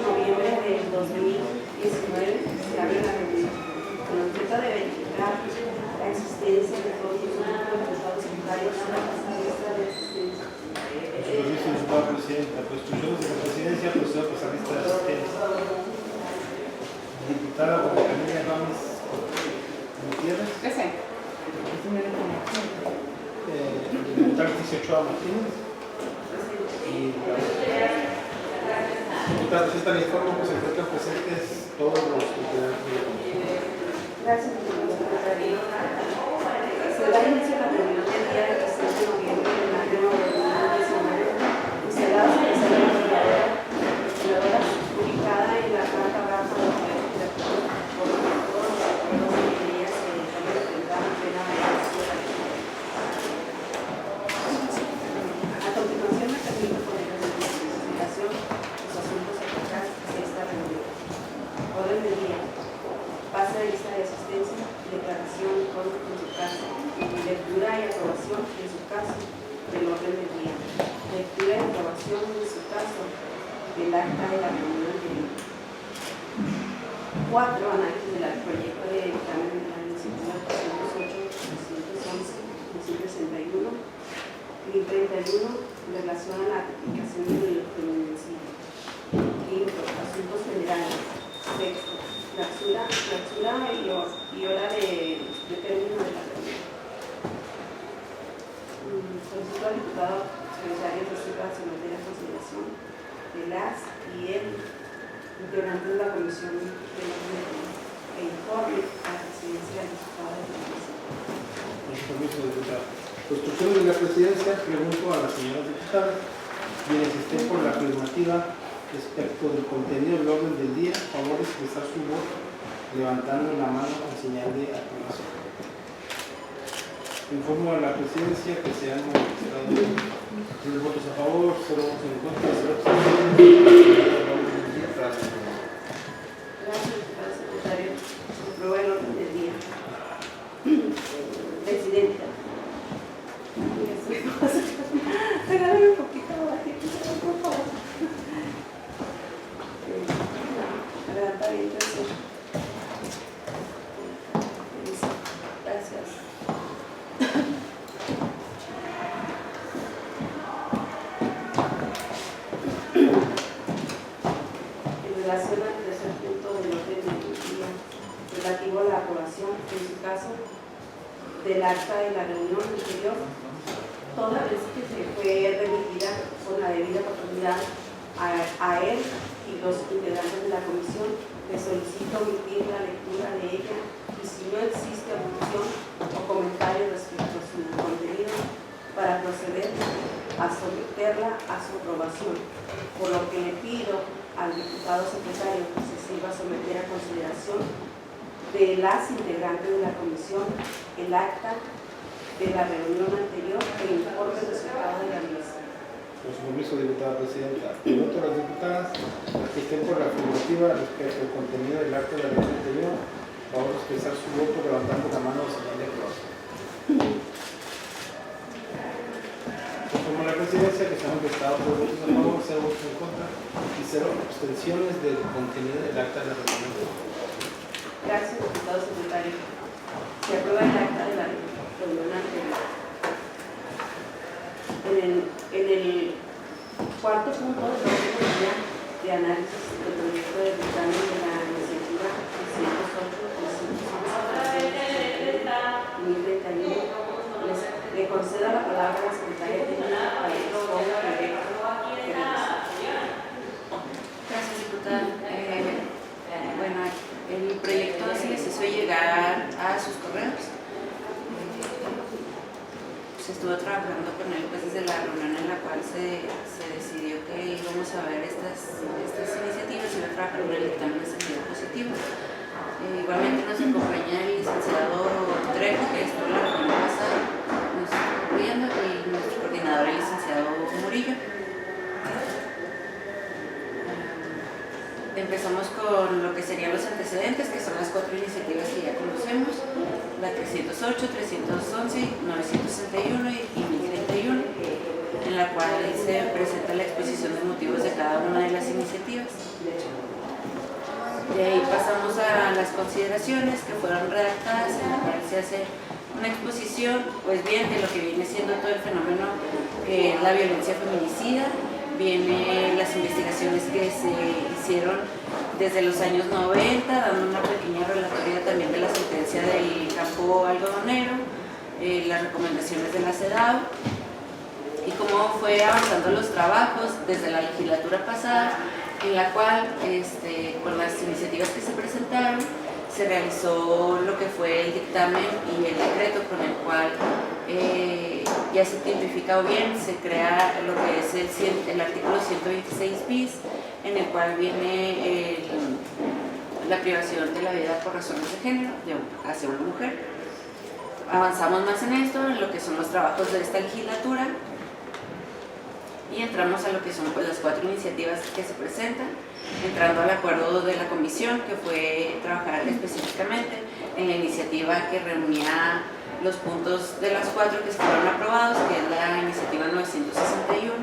noviembre del 2019 se abre la reunión con el objeto de verificar la existencia de todos los resultados secundarios en la lista de asistencia. Señora Presidenta, pues instrucciones de la Presidencia, procedo a pasar lista de asistencia. Diputada Juana Camila Gómez Gutiérrez. Presente. Diputada Leticia Ochoa Martínez. Y diputada Presidenta, le informo que se encuentran presentes todos los integrantes de la comisión. Gracias, señor secretario. Se da inicio a la reunión del día del 16 de noviembre del año 2019, instalados en la sala refrigeradora ubicada en la planta baja de la ciudad por lo que todos los acuerdos de ingeniería se representan plenamente. A continuación me permito poner en consideración los asuntos eficaces de esta reunión. Orden del día. Pase de lista de asistencia, declaración en su caso, lectura y aprobación en su caso del orden del día, lectura y aprobación en su caso del acta de la reunión anterior. 4. Análisis del proyecto de dictamen de la iniciativa 208, 311, 361 y 31 en relación a la aplicación del feminicidio. 5. Asuntos generales. 6. Clausura y hora de término de la reunión. Solicito al diputado secretario de Nacional de la consideración de las y el integrante de la comisión de que informe a la presidencia del diputado de la comisión. Con permiso, diputada. Por instrucciones de la Presidencia, pregunto a las señoras diputadas quienes estén por la afirmativa respecto del contenido del orden del día, a favor de expresar su voto levantando la mano en señal de aprobación. Informo a la Presidencia que se han manifestado 10 votos a favor, 0 votos en contra, 0 abstenciones. Gracias, diputado secretario. Se aprueba el orden del día. Presidenta. Regálame un poquito de por favor. Adelanta bien, entonces. Gracias. En relación al tercer punto del orden del día, relativo a la aprobación, en su caso, del acta de la reunión anterior, toda vez que se fue remitida con la debida oportunidad a él y los integrantes de la comisión, le solicito omitir la lectura de ella y si no existe objeción o comentario respecto a su contenido para proceder a someterla a su aprobación, por lo que le pido al diputado secretario que se sirva a someter a consideración de las integrantes de la comisión el acta de la reunión anterior e informe el resultado de la misma. Con su permiso, diputada Presidenta. Pregunto a las diputadas que estén por la afirmativa respecto al contenido del acta de la reunión anterior, a favor de expresar su voto levantando la mano en señal de aprobación. Conforme a la Presidencia, que se han manifestado 3 votos a favor, 0 votos en contra y 0 abstenciones del contenido del acta de la reunión anterior. Gracias, diputado secretario. Se aprueba el acta de la reunión anterior. En el cuarto punto del orden del día de análisis del proyecto de dictamen de la iniciativa 308, 2031, le concedo la palabra a la secretaria técnica para el proyecto. Gracias, diputada. Bueno, el proyecto se les hizo llegar a sus correos. Se estuvo trabajando con él pues, desde la reunión en la cual se decidió que íbamos a ver estas iniciativas y iba a trabajar en el dictamen de sentido positivo. Igualmente nos acompaña el licenciado Trejo, que estuvo en la reunión pasada, nos estuvo viendo, y nuestro coordinador, el licenciado Murillo. Empezamos con lo que serían los antecedentes, que son las 4 iniciativas que ya conocemos, la 308, 311, 961 y 1031. En la cual se presenta la exposición de motivos de cada una de las iniciativas. De ahí pasamos a las consideraciones que fueron redactadas, en la cual se hace una exposición, pues bien, de lo que viene siendo todo el fenómeno que es la violencia feminicida. Vienen las investigaciones que se hicieron desde los años 90, dando una pequeña relatoría también de la sentencia del campo algodonero, las recomendaciones de la CEDAW y cómo fue avanzando los trabajos desde la legislatura pasada, en la cual, con las iniciativas que se presentaron, se realizó lo que fue el dictamen y el decreto con el cual ya se tipifica o bien se crea lo que es el artículo 126 bis, en el cual viene la privación de la vida por razones de género hacia una mujer. Avanzamos más en esto, en lo que son los trabajos de esta legislatura, y entramos a lo que son pues, las 4 iniciativas que se presentan, entrando al acuerdo de la comisión, que fue trabajar específicamente en la iniciativa que reunía los puntos de las 4 que fueron aprobados, que es la iniciativa 961,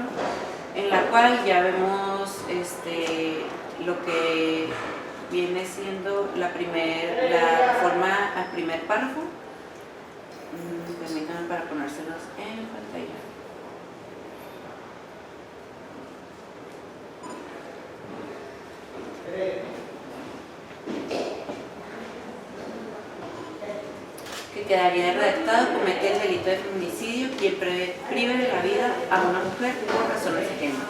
en la cual ya vemos lo que viene siendo la reforma al primer párrafo. Permítanme para ponérselos en pantalla. Que quedaría redactado: comete el delito de feminicidio quien prive de la vida a una mujer por razones de género.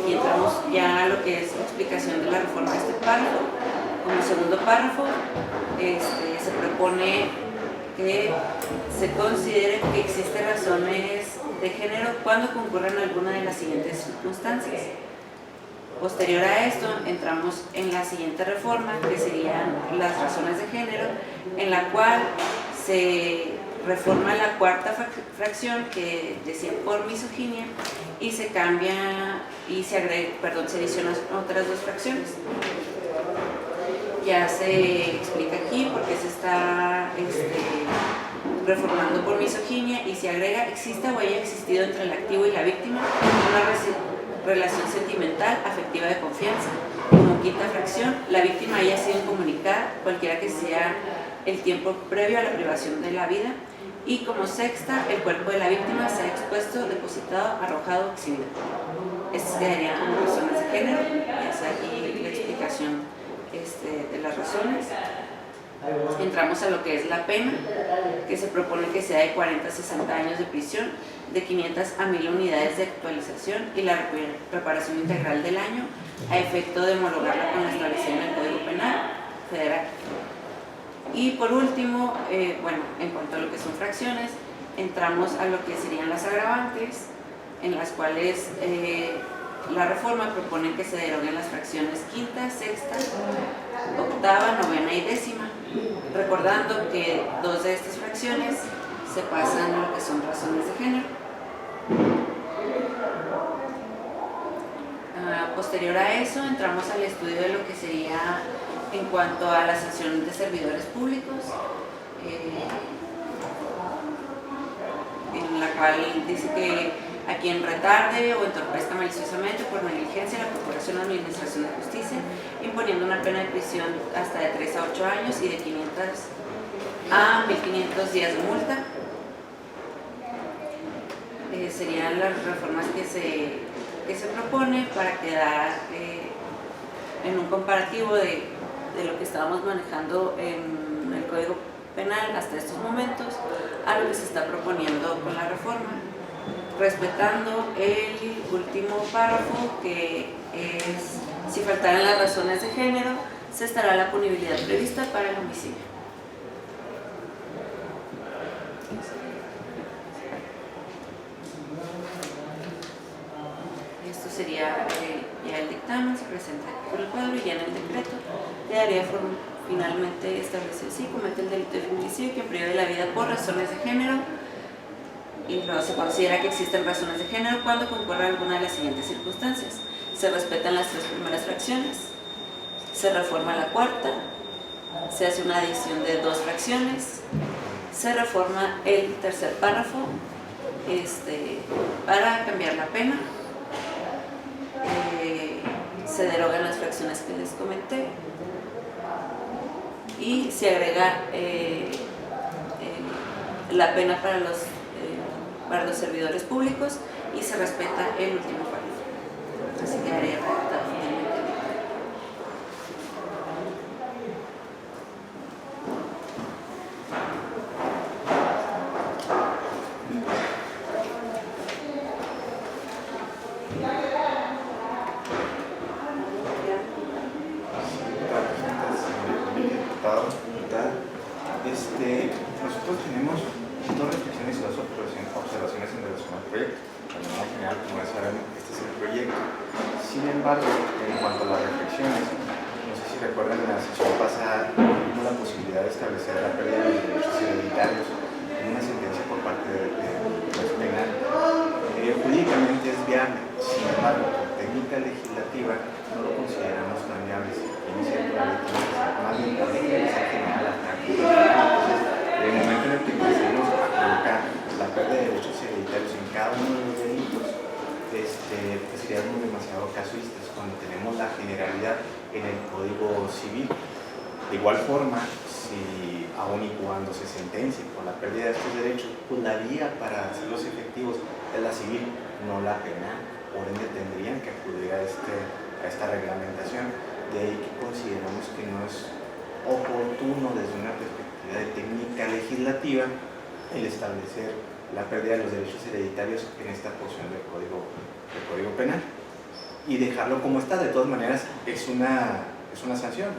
Y entramos ya a lo que es la explicación de la reforma de este párrafo. Como segundo párrafo, se propone que se considere que existen razones de género cuando concurran alguna de las siguientes circunstancias. Posterior a esto, entramos en la siguiente reforma, que serían las razones de género, en la cual se reforma la 4ª fracción, que decía por misoginia, y se cambia y se adicionan otras 2 fracciones. Ya se explica aquí por qué se está reformando por misoginia, y se agrega: existe o haya existido entre el activo y la víctima una relación sentimental, afectiva de confianza. Como 5ª fracción, la víctima haya sido incomunicada, cualquiera que sea el tiempo previo a la privación de la vida. Y como 6ª, el cuerpo de la víctima sea expuesto, depositado, arrojado o exhibido. Estas serían como razones de género. Es aquí la explicación de las razones. Entramos a lo que es la pena, que se propone que sea de 40 a 60 años de prisión, de 500 a 1000 unidades de actualización y la reparación integral del año, a efecto de homologarla con la establecida en el Código Penal Federal. Y por último, en cuanto a lo que son fracciones, entramos a lo que serían las agravantes, en las cuales la reforma propone que se deroguen las fracciones 5ª, 6ª, 8ª, 9ª y 10ª, recordando que 2 de estas fracciones se pasan a lo que son razones de género. Posterior a eso, entramos al estudio de lo que sería en cuanto a la sanción de servidores públicos, en la cual dice que a quien retarde o entorpezca maliciosamente por negligencia la Procuración o Administración de Justicia, imponiendo una pena de prisión hasta de 3 a 8 años y de 500 a 1500 días de multa. Serían las reformas que se propone para quedar en un comparativo de lo que estábamos manejando en el Código Penal hasta estos momentos a lo que se está proponiendo con la reforma, respetando el último párrafo, que es: si faltaran las razones de género, se estará la punibilidad prevista para el homicidio. Esto sería ya el dictamen, se presenta por el cuadro, y ya en el decreto quedaría finalmente establecido: si comete el delito de feminicidio quien prive de la vida por razones de género, y luego se considera que existen razones de género cuando concurra alguna de las siguientes circunstancias: se respetan las 3 primeras fracciones, se reforma la 4ª, se hace una adición de 2 fracciones, se reforma el 3er párrafo Para cambiar la pena, se derogan las fracciones que les comenté y se agrega la pena para los servidores públicos y se respeta el último párrafo. Así quedaría redactado finalmente. Nosotros tenemos dos reflexiones y dos observaciones en relación al proyecto. De manera general, como ya saben, este es el proyecto. Sin embargo, en cuanto a las reflexiones, no sé si recuerdan, en la sesión pasada tuvimos la posibilidad de establecer la pérdida de los derechos hereditarios en una sentencia por parte del juez penal. Jurídicamente es viable, sin embargo, por técnica legislativa no lo consideramos tan viable. Es cierto, la ley tiene que ser más bien por legislación general hasta aquí. En el momento en el que empecemos a colocar la pérdida de derechos hereditarios en cada uno de los delitos, pues seríamos demasiado casuistas cuando tenemos la generalidad en el Código Civil. De igual forma, si aun y cuando se sentencie por la pérdida de estos derechos, pues la vía para hacerlos efectivos es la civil, no la penal. Por ende tendrían que acudir a esta reglamentación. De ahí que consideramos que no es oportuno desde una perspectiva de técnica legislativa el establecer la pérdida de los derechos hereditarios en esta porción del Código Penal y dejarlo como está. De todas maneras es una sanción.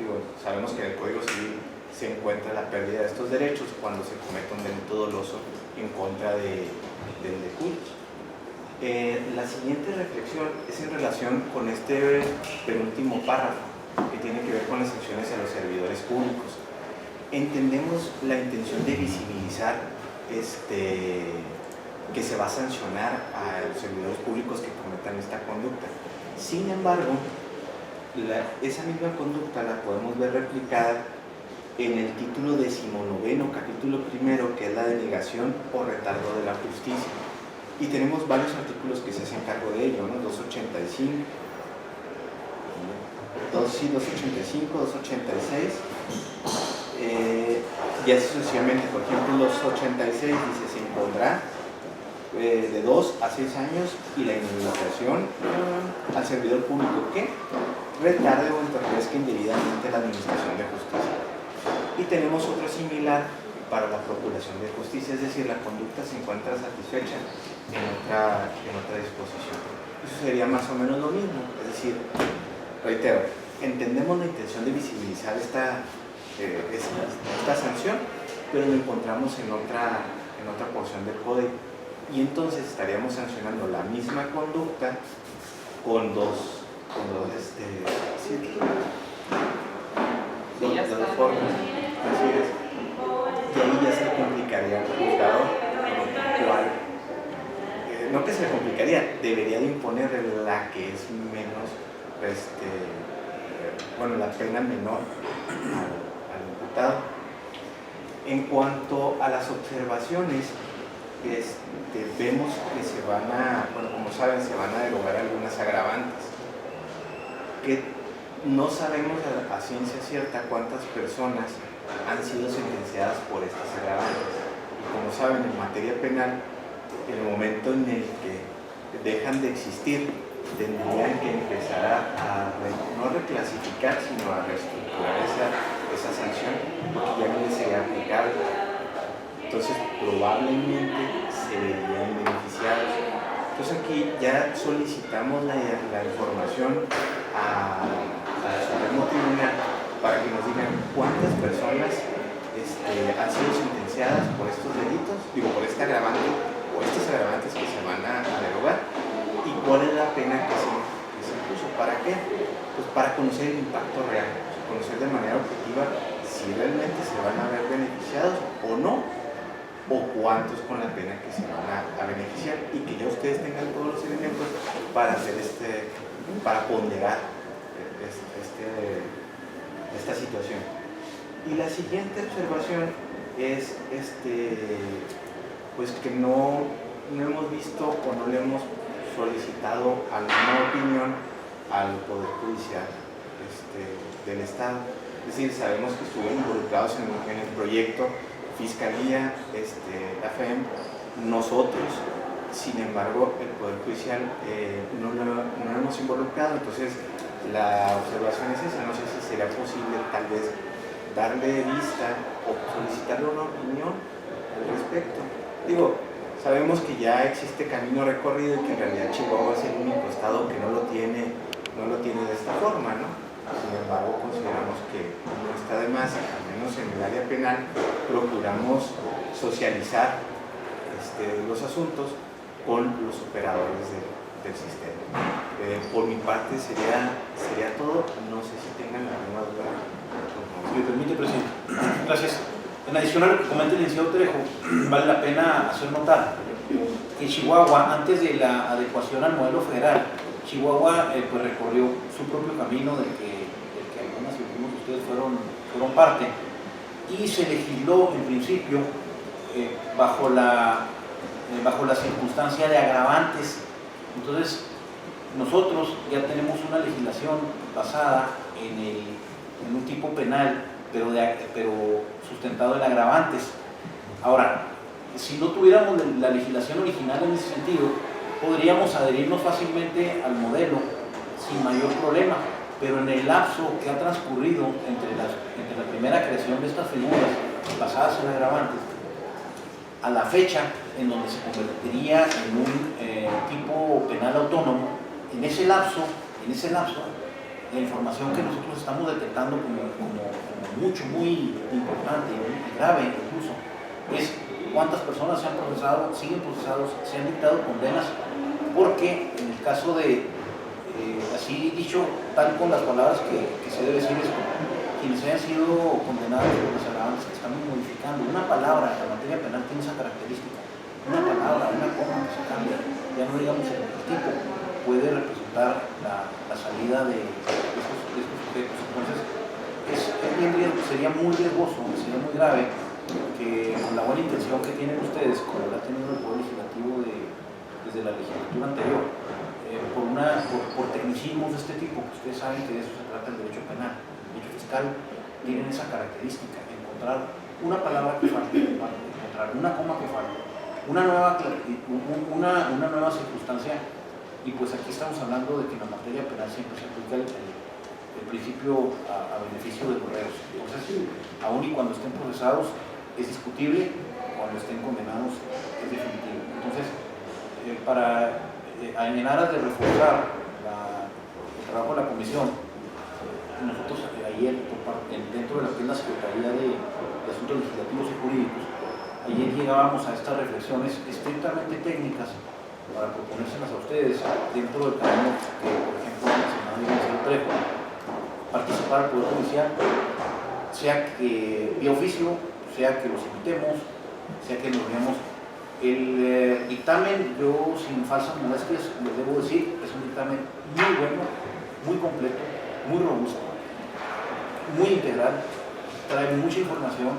Sabemos que en el Código Civil se encuentra la pérdida de estos derechos cuando se comete un delito doloso en contra del de cultos. La siguiente reflexión es en relación con este penúltimo párrafo que tiene que ver con las sanciones a los servidores públicos. Entendemos la intención de visibilizar que se va a sancionar a los servidores públicos que cometan esta conducta. Sin embargo, esa misma conducta la podemos ver replicada en el título 19, capítulo 1, que es la denegación o retardo de la justicia. Y tenemos varios artículos que se hacen cargo de ello, ¿no? 285, 286, y así sucesivamente. Por ejemplo, los 86 dice: se impondrá de 2 a 6 años y la indemnización al servidor público que retarde o entorpezca indebidamente la administración de justicia. Y tenemos otro similar para la procuración de justicia, es decir, la conducta se encuentra satisfecha en otra disposición. Eso sería más o menos lo mismo, es decir, reitero, entendemos la intención de visibilizar esta sanción, pero lo encontramos en otra porción del código, y entonces estaríamos sancionando la misma conducta con dos formas. Así es. Y ahí ya se complicaría el juzgado, no que se complicaría, debería de imponer la que es menos, la pena menor al imputado. En cuanto a las observaciones, vemos que se van a derogar algunas agravantes, que no sabemos a ciencia cierta cuántas personas han sido sentenciadas por estas agravantes. Y como saben, en materia penal, en el momento en el que dejan de existir, tendrían que empezar a no reclasificar, sino a reestructurar esa sanción, porque ya no les sería aplicable. Entonces probablemente se verían beneficiados. Entonces aquí ya solicitamos la información al Supremo Tribunal para que nos digan cuántas personas han sido sentenciadas por estos delitos, por este agravante o estos agravantes que se van a derogar, y cuál es la pena que se impuso. ¿Para qué? Pues para conocer el impacto real, conocer de manera objetiva si realmente se van a ver beneficiados o no, o cuántos con la pena que se van a beneficiar, y que ya ustedes tengan todos los elementos para hacer para ponderar esta situación. Y la siguiente observación es pues que no hemos visto o no le hemos solicitado alguna opinión al Poder Judicial del Estado. Es decir, sabemos que estuvieron involucrados en el proyecto Fiscalía, la FEM, nosotros, sin embargo, el Poder Judicial no lo hemos involucrado. Entonces, la observación es esa. No sé si sería posible tal vez darle vista o solicitarle una opinión al respecto. Digo, sabemos que ya existe camino recorrido y que en realidad Chihuahua es el único estado que no lo tiene de esta forma, ¿no? Sin embargo, consideramos que no está de más, al menos en el área penal, procuramos socializar los asuntos con los operadores del sistema. Por mi parte sería todo. No sé si tengan alguna duda. Si me permite, presidente. Gracias. En adición a lo que comenta el licenciado Trejo, vale la pena hacer notar que Chihuahua, antes de la adecuación al modelo federal, Chihuahua pues recorrió su propio camino del que algunas y algunos de ustedes fueron parte, y se legisló en principio bajo la circunstancia de agravantes. Entonces, nosotros ya tenemos una legislación basada en un tipo penal, pero sustentado en agravantes. Ahora, si no tuviéramos la legislación original en ese sentido, podríamos adherirnos fácilmente al modelo sin mayor problema, pero en el lapso que ha transcurrido entre la primera creación de estas figuras basadas en agravantes a la fecha en donde se convertiría en un tipo penal autónomo, en ese lapso, la información que nosotros estamos detectando como muy importante y grave incluso, es cuántas personas se han procesado, siguen procesados, se han dictado condenas, porque en el caso de, así dicho, tal con las palabras que se debe decir esto, quienes hayan sido condenados por los agravantes que estamos modificando, una palabra, la materia penal tiene esa característica, una palabra, una coma que se cambia, ya no digamos el tipo, puede representar la salida de estos sujetos. Entonces, sería muy riesgoso, sería muy grave que con la buena intención que tienen ustedes, como la ha tenido el Poder Legislativo desde la legislatura anterior, por tecnicismos de este tipo, que ustedes saben que de eso se trata el derecho penal, el derecho fiscal, tienen esa característica, encontrar una palabra que falte, encontrar una coma que falte, una nueva circunstancia. Y pues aquí estamos hablando de que en la materia penal siempre se aplica el principio a beneficio de los reos. Entonces, aun y cuando estén procesados es discutible, cuando estén condenados es definitivo. Entonces, en aras de reforzar el trabajo de la comisión, nosotros ayer, dentro de lo que es la Secretaría de Asuntos Legislativos y Jurídicos, ayer llegábamos a estas reflexiones estrictamente técnicas para proponérselas a ustedes dentro del camino que, por ejemplo, mencionaba el licenciado Trejo, participar al Poder Judicial, sea que vía oficio, sea que los invitemos, sea que nos veamos. El dictamen, yo sin falsas molestias les debo decir, es un dictamen muy bueno, muy completo, muy robusto, muy integral, trae mucha información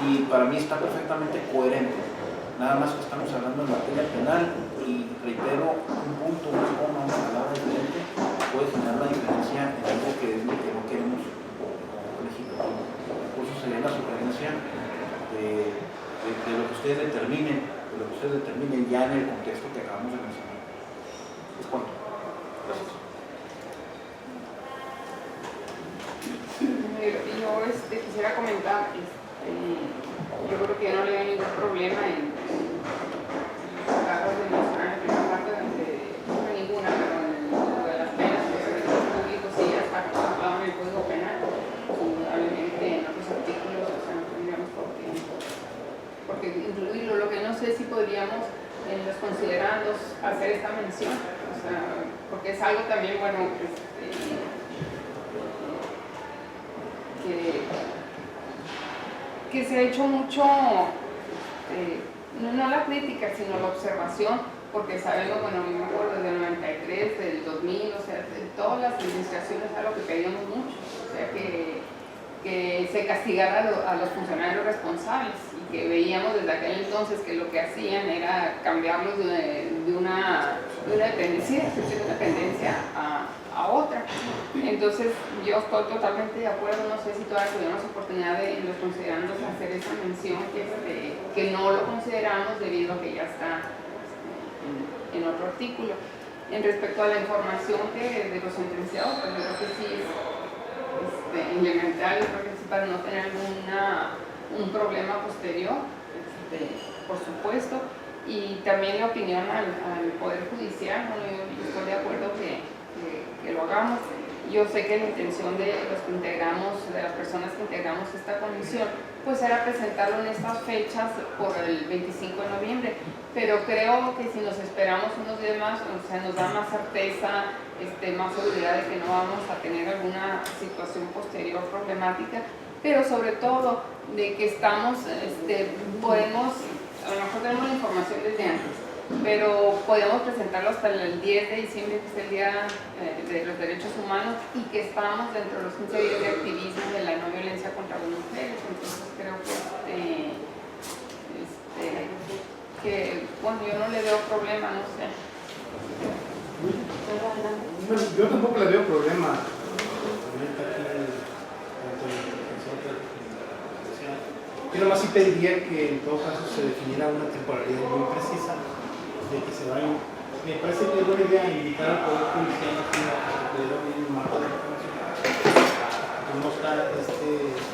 y para mí está perfectamente coherente. Nada más que estamos hablando en materia penal y reitero, un punto, una coma, una palabra diferente puede generar la diferencia en algo que es lo que no queremos como legislativo. Por eso sería la sugerencia de lo que ustedes determinen, ya en el contexto que acabamos de mencionar. Es cuanto. Gracias. Yo quisiera comentar, yo creo que no le veo ningún problema en acabas de mencionar en la primera parte donde no hay ninguna, pero en lo de las penas, los servicios públicos sí ya está contemplado en el Código Penal, indudablemente en otros artículos, o sea, no tendríamos porque incluirlo. Lo que no sé si podríamos en los considerandos hacer esta mención, o sea, porque es algo también, bueno, que se ha hecho mucho, no la crítica, sino la observación, porque sabemos, bueno, yo me acuerdo desde el 93, del 2000, o sea, de todas las administraciones es algo que pedíamos mucho, o sea, que se castigara a los funcionarios responsables y que veíamos desde aquel entonces que lo que hacían era cambiarlos de una dependencia a otra. Entonces yo estoy totalmente de acuerdo, no sé si todavía tuvimos oportunidad de los considerandos hacer esa mención que no lo consideramos debido a que ya está en otro artículo. En respecto a la información de los sentenciados, pues yo creo que sí es elemental, yo creo que sí, para no tener un problema posterior, por supuesto. Y también la opinión al Poder Judicial, bueno, yo estoy de acuerdo que lo hagamos. Yo sé que la intención de los que integramos, de las personas que integramos esta comisión, pues era presentarlo en estas fechas por el 25 de noviembre, pero creo que si nos esperamos unos días más, o sea, nos da más certeza, más seguridad de que no vamos a tener alguna situación posterior problemática, pero sobre todo de que estamos, podemos, a lo mejor tenemos la información desde antes, pero podemos presentarlo hasta el 10 de diciembre, que es el Día de los Derechos Humanos, y que estamos dentro de los 15 días de activismo de la no violencia contra las mujeres. Entonces creo que bueno, yo no le veo problema, no sé. Bueno, yo tampoco le veo problema. Yo nomás sí pediría que en todo caso se definiera una temporalidad muy precisa de que se vayan. Me parece que es buena idea invitar al Poder Judicial aquí a que le den un marco de información. No está,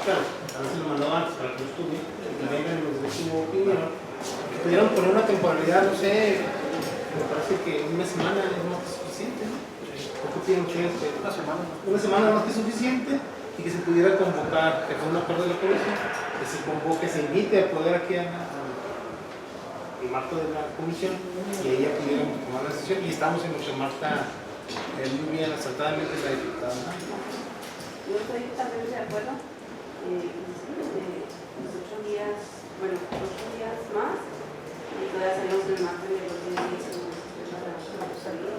claro, a veces lo mandó antes para que lo estudie, que vengan y nos dé su opinión. Que pudieran poner una temporalidad, no sé, me parece que una semana es más que suficiente, ¿no? ¿Qué opinan ustedes? Una semana. Una semana más que suficiente y que se pudiera convocar, que fue un acuerdo de la comisión, que se convoque, se invite a poder aquí al marco de la comisión y ahí ya pudiéramos tomar la decisión. Y estamos en lo que Marta muy bien acertadamente la diputada. Yo estoy totalmente de acuerdo. Los 8 días, bueno, 8 días más, y todavía hacemos el marco de los 10 días para salir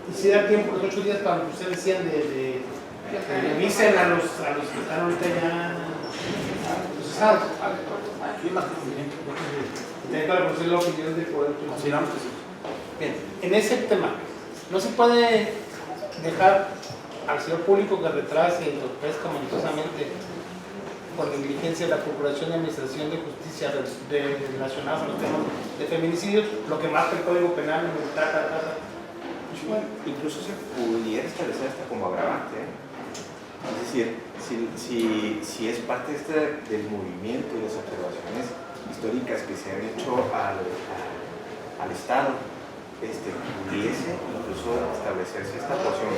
y si da tiempo los 8 días para lo que ustedes decían de revisen a los que están ahorita ya procesados. ¿Quién más que conveniente? Y también para conocer la opinión del Poder Judicial. Consideramos que sí. Bien, en ese tema, no se puede dejar al señor público que retrase y entorpezca maliciosamente por negligencia de la Procuración de Administración de Justicia relacionadas a los temas de feminicidios, lo que marca el Código Penal en el Bueno, incluso se pudiera establecer hasta como agravante, Es decir, si es parte del movimiento y las observaciones históricas que se han hecho al Estado, pudiese incluso establecerse esta porción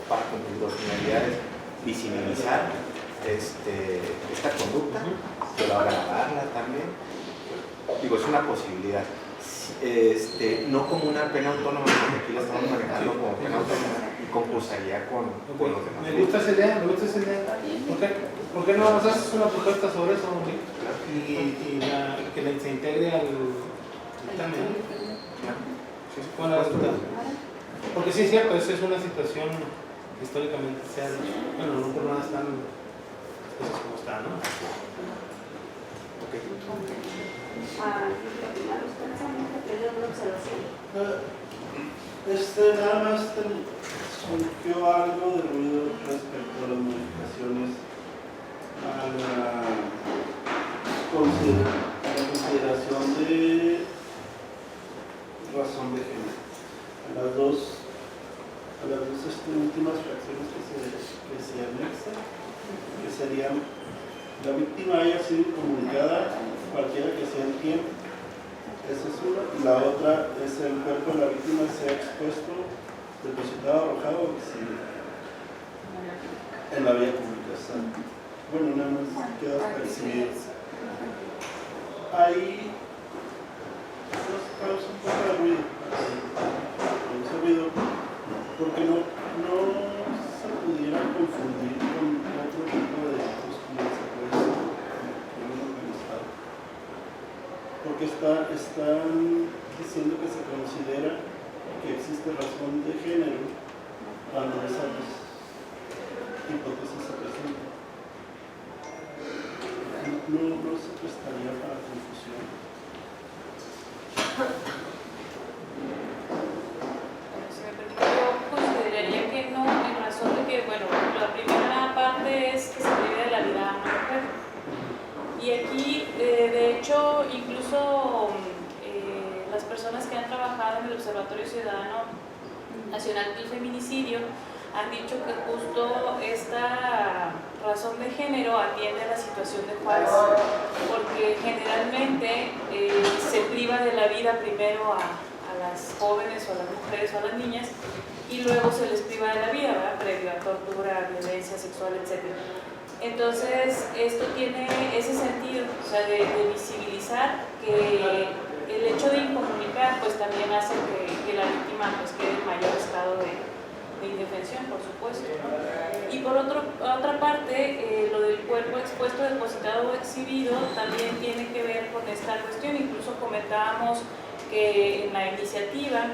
para cumplir dos finalidades: visibilizar esta conducta, pero agravarla también. Digo, es una posibilidad. No como una pena autónoma, porque aquí la estamos manejando como pena autónoma y concursaría con los demás. Me gusta esa idea, ¿Por qué no nos haces una propuesta sobre eso, Claro. y que se integre al dictamen? Sí, sí, Bueno, porque sí es cierto, esa es una situación históricamente se ha dicho. Bueno, no por nada están las cosas como están, ¿no? Nada más surgió algo de ruido respecto a las modificaciones a la consideración de razón de género. A las dos últimas fracciones que se anexan, que serían: la víctima haya sido comunicada, cualquiera que sea el tiempo. Esa es una. La otra es: el cuerpo de la víctima sea expuesto, depositado, arrojado o exhibido en la vía pública. Bueno, nada más queda hasta exhibido. Ahí nos causa un poco de ruido. Porque no se pudiera confundir con otro tipo de delitos como el secuestro, como el crimen organizado. Porque están diciendo que se considera que existe razón de género cuando esas hipótesis se presentan. no se prestaría para confusión. Si me permite, yo consideraría que no, en razón de que, bueno, la primera parte es que se prive de la vida a una mujer. Y aquí, de hecho, incluso las personas que han trabajado en el Observatorio Ciudadano Nacional del Feminicidio han dicho que justo esta razón de género atiende a la situación de Juárez, porque generalmente se priva de la vida primero a las jóvenes o a las mujeres o a las niñas y luego se les priva de la vida, ¿verdad? Previo a tortura, violencia sexual, etc. Entonces, esto tiene ese sentido, o sea, de visibilizar que el hecho de incomunicar pues también hace que la víctima pues quede en mayor estado de indefensión, por supuesto. Y por otra parte, lo del cuerpo expuesto, depositado o exhibido también tiene que ver con esta cuestión. Incluso comentábamos que en la iniciativa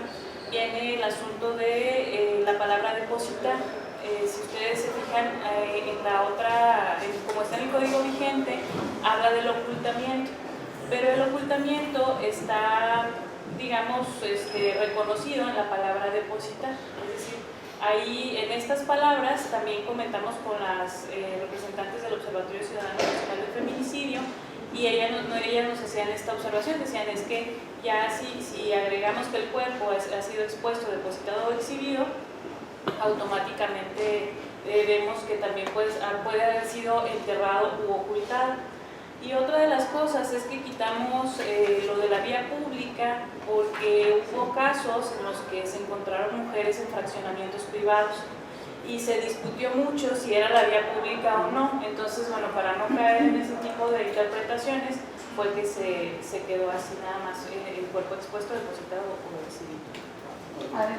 viene el asunto de la palabra depositar. Si ustedes se fijan en la otra, como está en el código vigente, habla del ocultamiento, pero el ocultamiento está, digamos, reconocido en la palabra depositar. Es decir, ahí en estas palabras también comentamos con las representantes del Observatorio Ciudadano Nacional del Feminicidio y ellas nos hacían esta observación, decían es que ya si agregamos que el cuerpo ha sido expuesto, depositado o exhibido, automáticamente vemos que también puede haber sido enterrado u ocultado. Y otra de las cosas es que quitamos lo de la vía pública porque hubo casos en los que se encontraron mujeres en fraccionamientos privados y se discutió mucho si era la vía pública o no. Entonces, bueno, para no caer en ese tipo de interpretaciones fue que se quedó así nada más el cuerpo expuesto, depositado o exhibido. Bueno,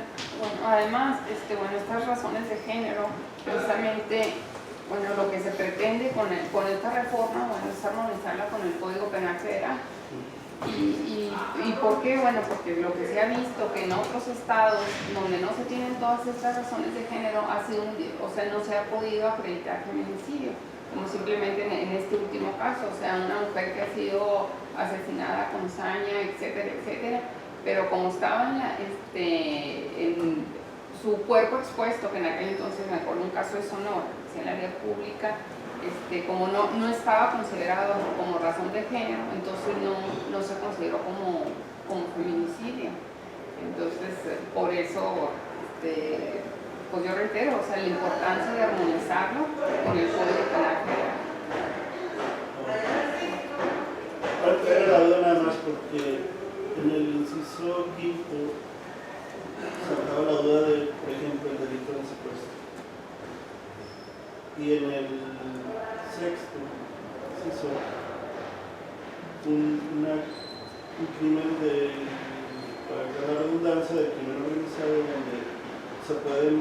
además, estas razones de género, precisamente, bueno, lo que se pretende con esta reforma, bueno, es armonizarla con el Código Penal Federal. ¿Y por qué? Bueno, porque lo que se ha visto que en otros estados donde no se tienen todas estas razones de género no se ha podido acreditar feminicidio, como simplemente en este último caso, o sea, una mujer que ha sido asesinada con saña, etcétera, etcétera, pero como estaba en su cuerpo expuesto, que en aquel entonces me acuerdo un caso de Sonora, en la vía pública, como no estaba considerado como razón de género, entonces no se consideró como feminicidio. Entonces, por eso, pues yo reitero, o sea, la importancia de armonizarlo con el Código Penal Federal. Era la duda nada más porque en el inciso quinto sacaba la duda de, por ejemplo, el delito de secuestro. Y en el sexto inciso, un crimen para la redundancia, de crimen organizado, donde se pueden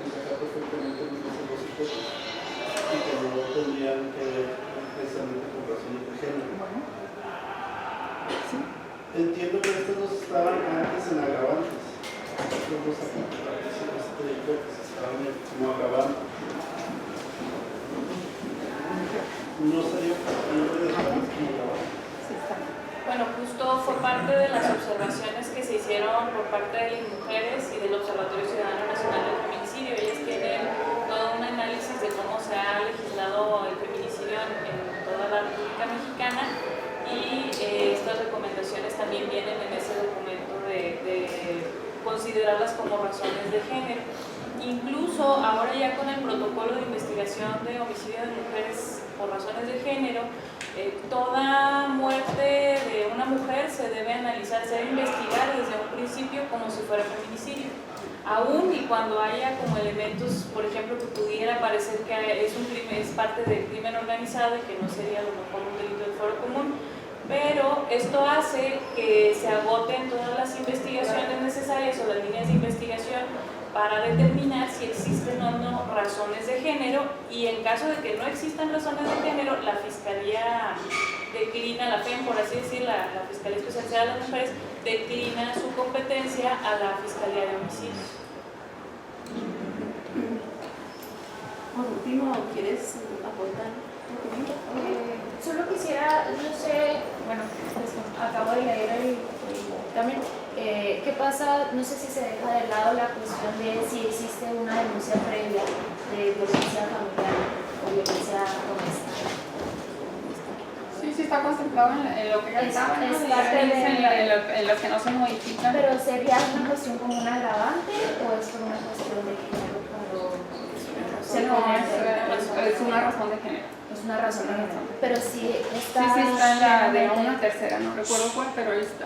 encajar perfectamente en esas dos hipótesis y que no tendrían que ver precisamente con razones de género. Sí. Entiendo que estos dos estaban antes en agravantes. Estos dos hipótesis estaban como agravantes. No sería posible dejarlos como agravantes. Sí, está. Bueno, justo fue parte de las observaciones que se hicieron por parte de las mujeres y del Observatorio Ciudadano Nacional del Feminicidio. Ellas tienen todo un análisis de cómo se ha legislado el feminicidio en toda la República Mexicana y estas recomendaciones también vienen en ese documento de considerarlas como razones de género. Incluso ahora ya con el protocolo de investigación de homicidio de mujeres por razones de género, toda muerte de una mujer se debe analizar, se debe investigar desde un principio como si fuera feminicidio. Aún y cuando haya como elementos, por ejemplo, que pudiera parecer que es parte del crimen organizado y que no sería a lo mejor un delito del fuero común, pero esto hace que se agoten todas las investigaciones necesarias o las líneas de investigación para determinar si existen o no razones de género, y en caso de que no existan razones de género, la Fiscalía declina, la FEM, por así decir, la Fiscalía Especializada de las Mujeres, declina su competencia a la Fiscalía de Homicidios. Por último, ¿quieres aportar? Solo quisiera, no sé, bueno, pues, acabo de leer el dictamen. ¿Qué pasa? No sé si se deja de lado la cuestión de si existe una denuncia previa de violencia familiar o violencia doméstica. Sí, sí está contemplado en lo que ya estaba, Es ¿no? parte en las que no se modifican. Pero ¿sería una cuestión como un agravante o es por una cuestión de género? Es una razón de género. Es una razón de género. Pero si está... Sí, está en la de una tercera, no recuerdo cuál, pero ahí está.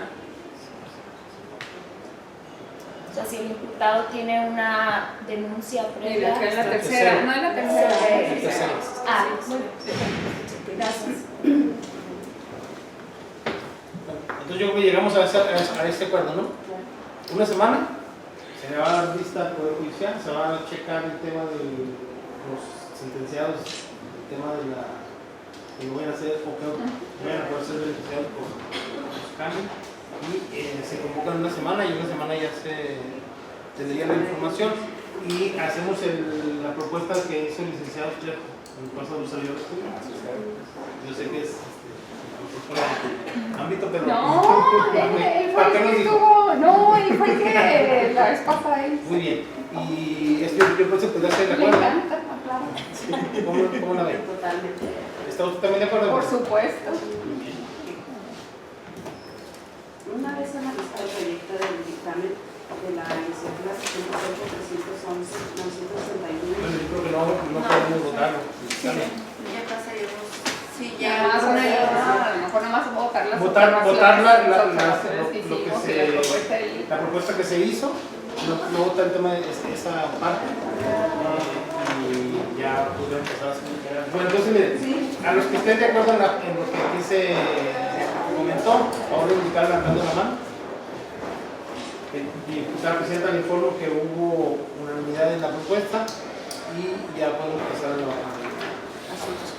O sea, si el imputado tiene una denuncia Y la previa... que es la tercera, no es la tercera. Sí. es la tercera. Ah, muy bien. Gracias. Entonces yo creo que llegamos a este acuerdo, ¿no? Una semana, se le va a dar vista al Poder Judicial, se va a checar el tema de los sentenciados, el tema de la que no vayan a ser o que vayan a poder ser beneficiados por los cambios, y se convocan una semana y una semana ya se tendría la información y hacemos la propuesta que hizo el licenciado Trejo en el caso de los servidores públicos. Yo sé que es ámbito, pero No, él fue el que estuvo, no, él fue el que la vez pasada él. muy bien. Y esto yo creo que se puede hacer de Le acuerdo. encanta, claro. ¿Cómo la ven? Totalmente. ¿Está usted también de acuerdo? Por supuesto. Una vez analizado el proyecto del dictamen de la iniciativa 68-311-961, Bueno, yo creo que no podemos votarlo. Está bien. Ya pasaríamos, sí, Ya, ya. a lo mejor nomás votar las Votar observaciones que lo que hicimos y la propuesta la propuesta que se hizo, no votar el tema de esa parte. Y ya pudo empezar a hacer. Bueno, entonces miren, a los que estén de acuerdo en lo que aquí se comentó, ahora indicar levantando la mano. La presidenta le informo que hubo unanimidad en la propuesta y ya podemos pasar a la asuntos.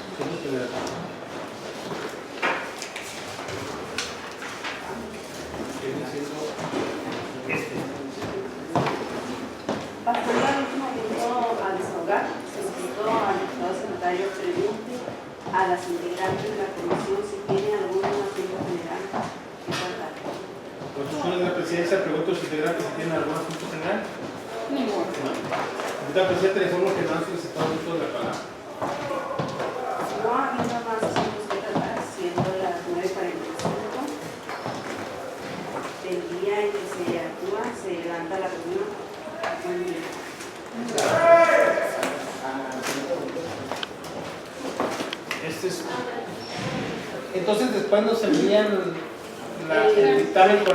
pasando al último punto a desahogar, se solicitó al diputado secretario pregunte a las integrantes de la comisión si tienen algún asunto general que tratar. Por funciones de la presidencia, pregunto a los integrantes si tienen algún asunto general. Ninguno. Ahorita, presidente, le informo que no han solicitado el uso de la palabra. No ha habido más asuntos que tratar, siendo las 9:45 del día en que se actúa, se levanta la reunión. Buen día. Entonces después nos envían el dictamen con